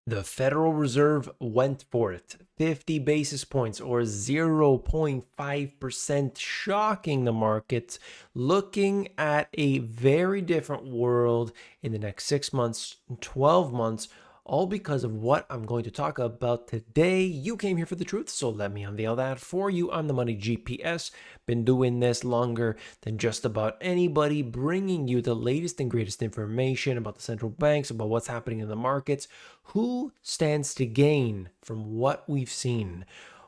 The Federal Reserve went for it. 50 basis points or 0.5%, shocking the markets, looking at a very different world in the next 6 months, 12 months, all because of what I'm going to talk about today. You came here for the truth, so let me unveil that for you. I'm the Money GPS. Been doing this longer than just about anybody, bringing you the latest and greatest information about the central banks, about what's happening in the markets, who stands to gain from what we've seen,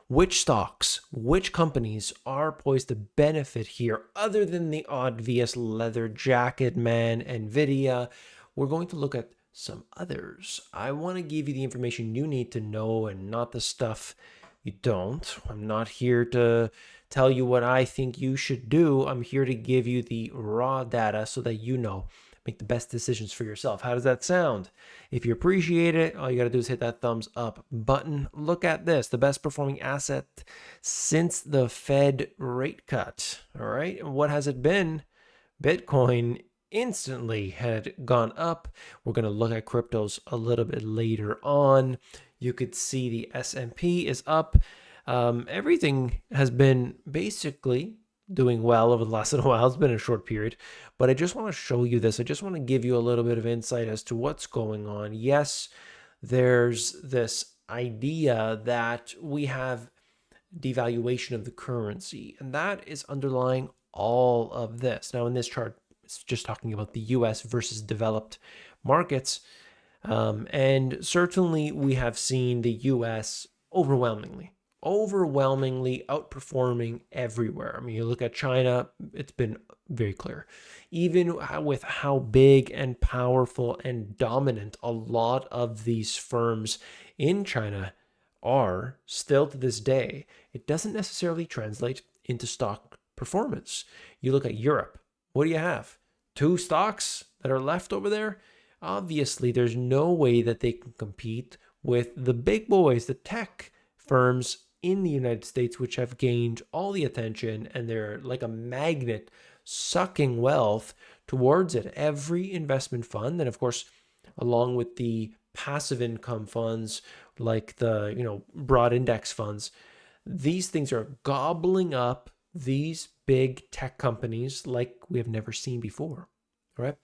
which stocks, which companies are poised to benefit here, other than the obvious leather jacket man, Nvidia. We're going to look at some others. I want to give you the information you need to know and not the stuff you don't. I'm not here to tell you what I think you should do. I'm here to give you the raw data so that you know. Make the best decisions for yourself. How does that sound? If you appreciate it, all you got to do is hit that thumbs up button. Look at this, the best performing asset since the Fed rate cut. All right. And what has it been? Bitcoin instantly had gone up. We're going to look at cryptos a little bit later on. You could see the S&P is up. Everything has been basically doing well over the last little while. It's been a short period, but I just want to show you this. I just want to give you a little bit of insight as to what's going on. Yes, there's this idea that we have devaluation of the currency, and that is underlying all of this. Now, in this chart, it's just talking about the US versus developed markets. And certainly we have seen the US overwhelmingly outperforming everywhere. I mean, you look at China, it's been very clear. Even with how big and powerful and dominant a lot of these firms in China are still to this day, it doesn't necessarily translate into stock performance. You look at Europe, what do you have? Two stocks that are left over there? Obviously, there's no way that they can compete with the big boys, the tech firms in the United States, which have gained all the attention and they're like a magnet sucking wealth towards it. Every investment fund, and of course, along with the passive income funds like the broad index funds, these things are gobbling up these big tech companies like we have never seen before. All right.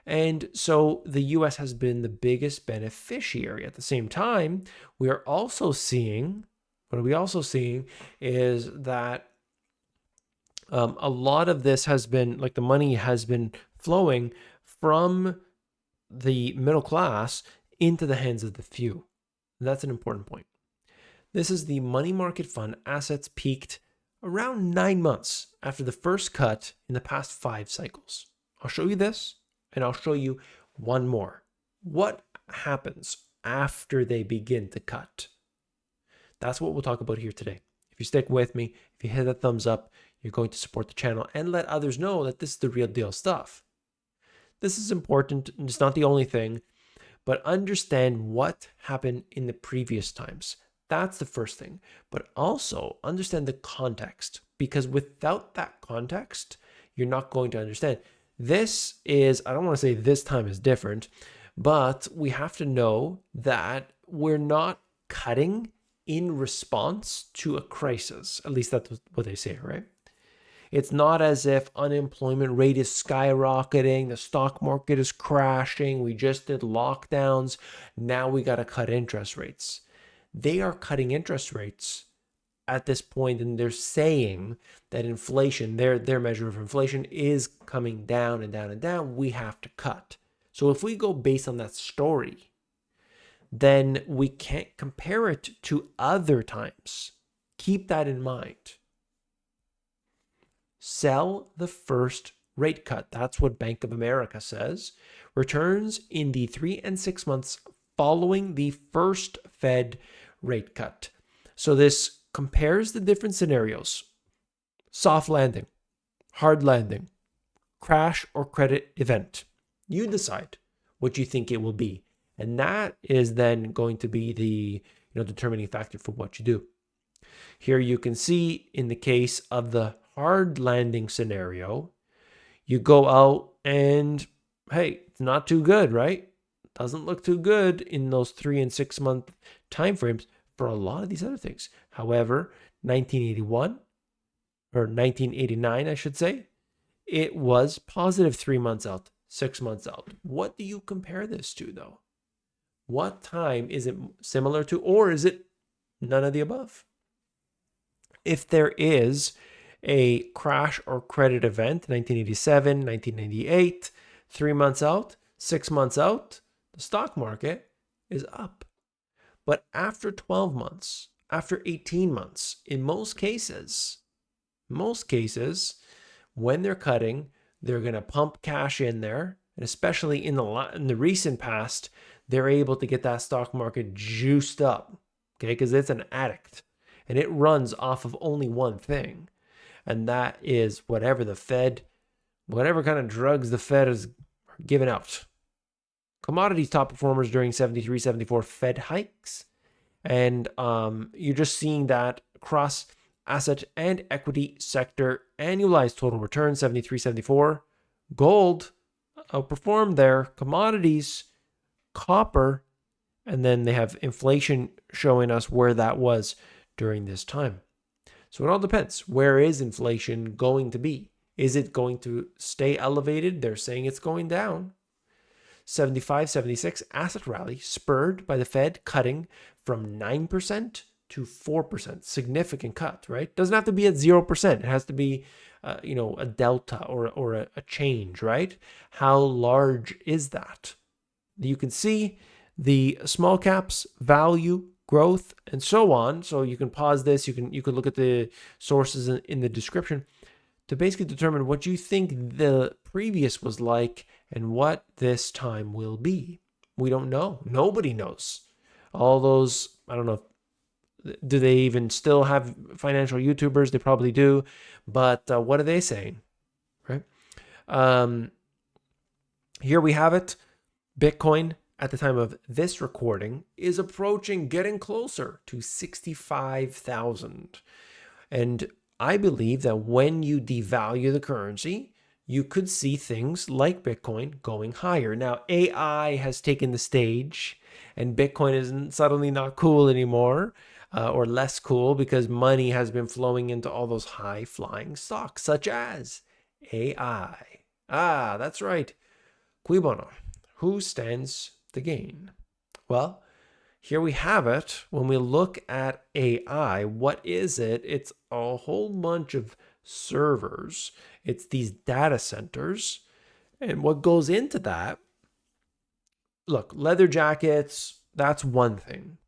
And so the US has been the biggest beneficiary. At the same time, we are also seeing, what are we also seeing is that a lot of this has been, like, the money has been flowing from the middle class into the hands of the few. And that's an important point. This is the money market fund. Assets peaked around 9 months after the first cut in the past 5 cycles. I'll show you this, and I'll show you one more. What happens after they begin to cut? That's what we'll talk about here today. If you stick with me, if you hit that thumbs up, you're going to support the channel and let others know that this is the real deal stuff. This is important. It's not the only thing, but understand what happened in the previous times. That's the first thing. But also understand the context, because without that context, you're not going to understand. This is, I don't want to say this time is different, but we have to know that we're not cutting in response to a crisis. At least that's what they say, right? It's not as if unemployment rate is skyrocketing, the stock market is crashing, we just did lockdowns, now we got to cut interest rates. They are cutting interest rates at this point, and they're saying that inflation, their measure of inflation, is coming down and down and down. We have to cut. So if we go based on that story, then we can't compare it to other times. Keep that in mind. Sell the first rate cut. That's what Bank of America says. Returns in the 3 and 6 months following the first Fed rate cut. So this compares the different scenarios: soft landing, hard landing, crash or credit event. You decide what you think it will be. And that is then going to be the determining factor for what you do. Here you can see in the case of the hard landing scenario, you go out and, hey, it's not too good, right? doesn't look too good in those 3 and 6 month timeframes for a lot of these other things. However, 1981 or 1989, I should say, it was positive 3 months out, 6 months out. What do you compare this to, though? What time is it similar to, or is it none of the above? If there is a crash or credit event, 1987, 1998, 3 months out, 6 months out, the stock market is up. But after 12 months, after 18 months, in most cases, when they're cutting, they're going to pump cash in there. And especially in the recent past, they're able to get that stock market juiced up, okay? Because it's an addict and it runs off of only one thing. And that is whatever kind of drugs the Fed is giving out. Commodities top performers during 73, 74 Fed hikes. And you're just seeing that across asset and equity sector annualized total return, 73, 74. Gold outperformed there. Commodities, copper, and then they have inflation showing us where that was during this time. So it all depends. Where is inflation going to be? Is it going to stay elevated? They're saying it's going down. 75, 76 asset rally spurred by the Fed cutting from 9% to 4%. Significant cut, right? Doesn't have to be at 0%. It has to be, a delta or a change, right? How large is that? You can see the small caps, value, growth, and so on. So you can pause this. You can look at the sources in the description to basically determine what you think the previous was like and what this time will be. We don't know. Nobody knows. All those, I don't know, do they even still have financial YouTubers? They probably do. But what are they saying? Right? Here we have it. Bitcoin, at the time of this recording, is getting closer to 65,000. And I believe that when you devalue the currency, you could see things like Bitcoin going higher. Now, AI has taken the stage, and Bitcoin is suddenly not cool anymore, or less cool, because money has been flowing into all those high-flying stocks, such as AI. Ah, that's right. Cui bono? Who stands to gain? Well, here we have it. When we look at AI, what is it? It's a whole bunch of servers. It's these data centers. And what goes into that, look, leather jackets, that's one thing.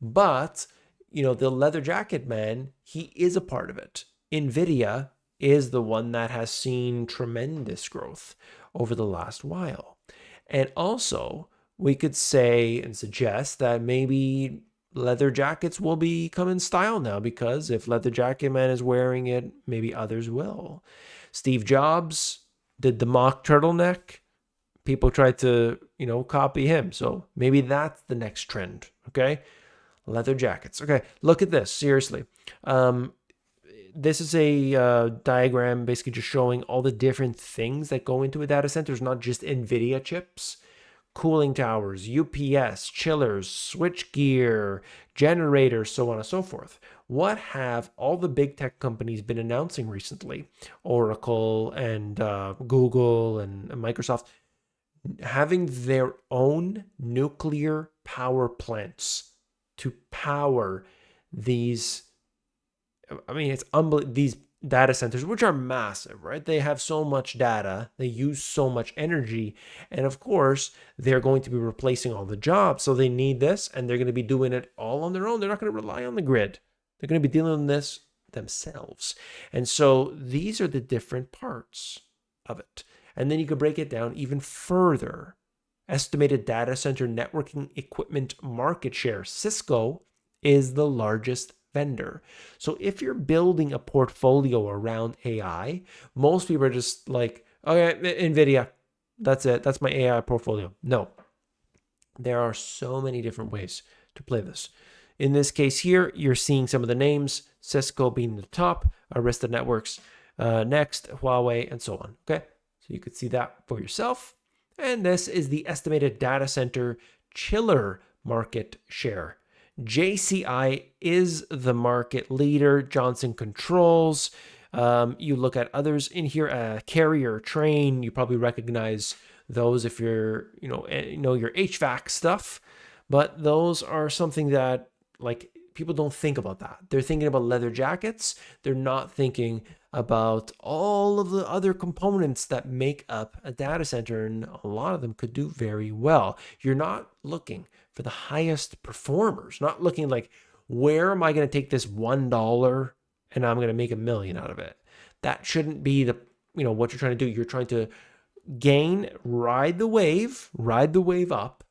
But, the leather jacket man, he is a part of it. NVIDIA is the one that has seen tremendous growth over the last while. And also, we could say and suggest that maybe leather jackets will become in style now, because if leather jacket man is wearing it, maybe others will. Steve Jobs did the mock turtleneck. People tried to, copy him. So maybe that's the next trend. Okay. Leather jackets. Okay. Look at this. Seriously. This is a diagram basically just showing all the different things that go into a data center. It's not just NVIDIA chips. Cooling towers, UPS, chillers, switch gear, generators, so on and so forth. What have all the big tech companies been announcing recently? Oracle and Google and Microsoft having their own nuclear power plants to power these. I mean, it's unbelievable. These data centers, which are massive, right? They have so much data, they use so much energy, and of course, they're going to be replacing all the jobs. So they need this, and they're going to be doing it all on their own. They're not going to rely on the grid. They're going to be dealing with this themselves. And so these are the different parts of it. And then you could break it down even further. Estimated data center networking equipment market share. Cisco is the largest vendor. So if you're building a portfolio around AI, most people are just like, okay, NVIDIA, that's it. That's my AI portfolio. No, there are so many different ways to play this. In this case here, you're seeing some of the names, Cisco being the top, Arista Networks next, Huawei, and so on. Okay, so you could see that for yourself. And this is the estimated data center chiller market share. JCI is the market leader. Johnson Controls. You look at others in here, Carrier, Trane. You probably recognize those if you're, know your HVAC stuff. But those are something that like people don't think about that. They're thinking about leather jackets. They're not thinking about all of the other components that make up a data center, and a lot of them could do very well. You're not looking for the highest performers, not looking like, where am I going to take this $1 and I'm going to make $1 million out of it? That shouldn't be what you're trying to do. You're trying to ride the wave up,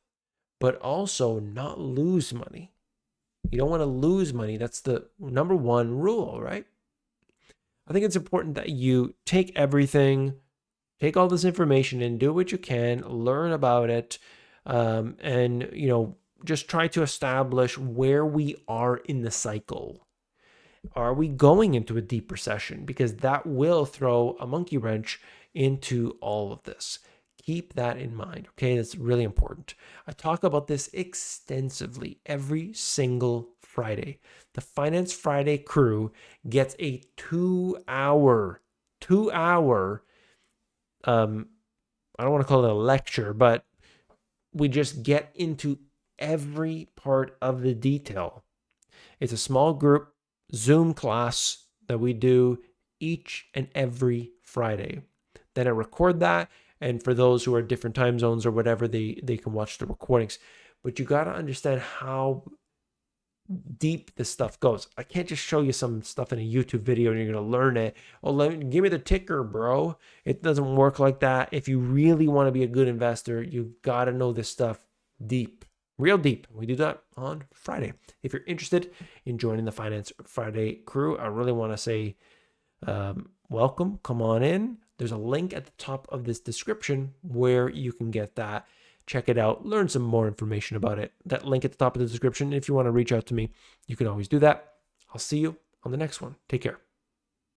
but also not lose money. You don't want to lose money. That's the number one rule, right? I think it's important that you take all this information and do what you can, learn about it, and just try to establish where we are in the cycle. Are we going into a deep recession? Because that will throw a monkey wrench into all of this. Keep that in mind, okay? That's really important. I talk about this extensively every single Friday. The Finance Friday crew gets a 2-hour, I don't want to call it a lecture, but we just get into every part of the detail. It's a small group Zoom class that we do each and every Friday. Then I record that, and for those who are different time zones or whatever, they can watch the recordings. But you got to understand how deep this stuff goes. I can't just show you some stuff in a YouTube video and you're going to learn it. Oh, give me the ticker, bro. It doesn't work like that. If you really want to be a good investor, you've got to know this stuff deep, real deep. We do that on Friday. If you're interested in joining the Finance Friday crew, I really want to say welcome. Come on in. There's a link at the top of this description where you can get that. Check it out. Learn some more information about it. That link at the top of the description. If you want to reach out to me, you can always do that. I'll see you on the next one. Take care.